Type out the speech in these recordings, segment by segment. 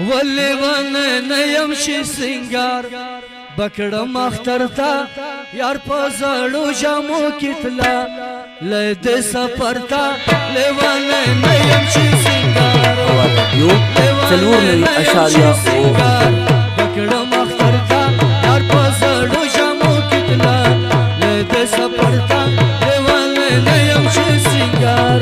ولېون نه یم چې سینګار بکړم اختر ته یار په زړو جامو کې تلا له دې سفر ته لیون نه یم چې سینګار بکړم اختر ته یار په زړو جامو کې تلا له دې سفر ته لیون نه یم چې سینګار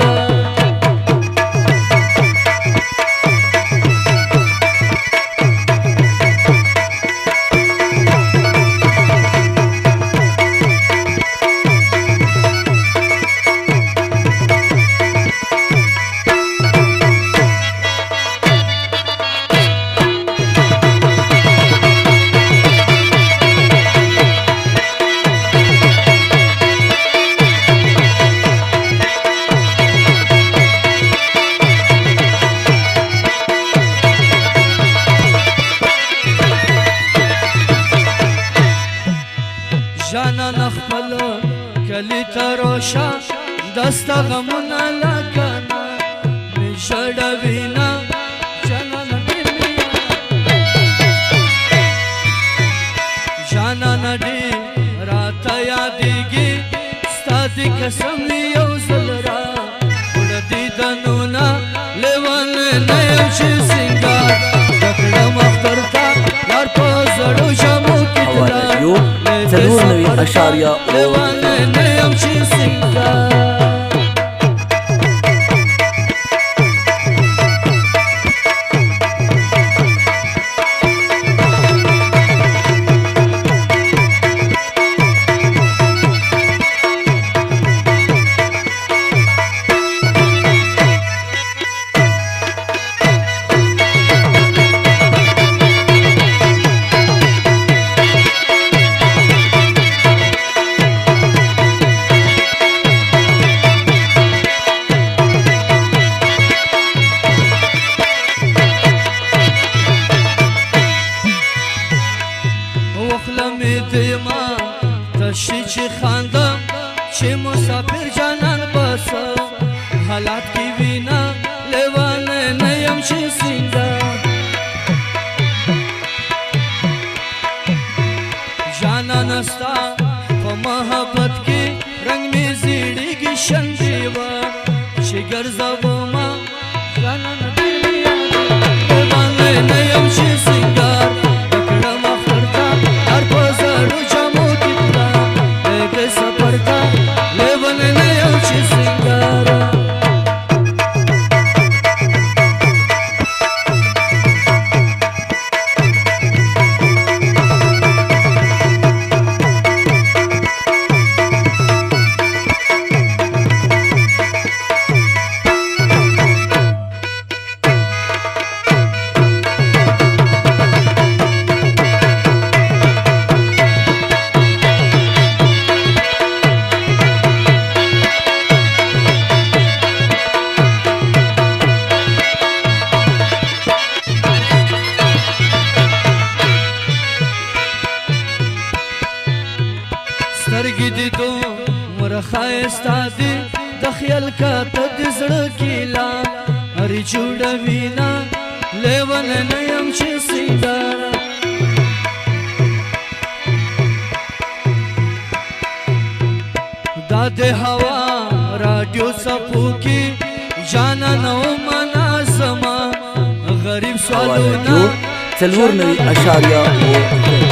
جانا نخپل کلی تروشا دستا غمونا لکانا می شڑوینا جانا نڈیمیا جانا نڈی راتا یادیگی ستا دی قسم یو زلرا اڑدی دنونا لیوان نیم چی سنگار دکڑم اختر تا یار پا زڑو جامو کتلا لیوان نیم چی سنگار دیما تشی چی خاندم چی مسافر جانان بس حالات کی وینا لیوان نیم چی سنگار جانان استا پا محبت کی رنگ می زیڑی گی شندیوا چی گرزا ما جانان دیمیا لیوان نیم چی سنگار سترګې دې دومره ښایسته دي د خیال کاته د زړه کیلا هرې جوړوینا لیون نه یم چې سینګار دا د هوا راډیو څپو کې جانا نو مناسما غریب سوالونه 94.9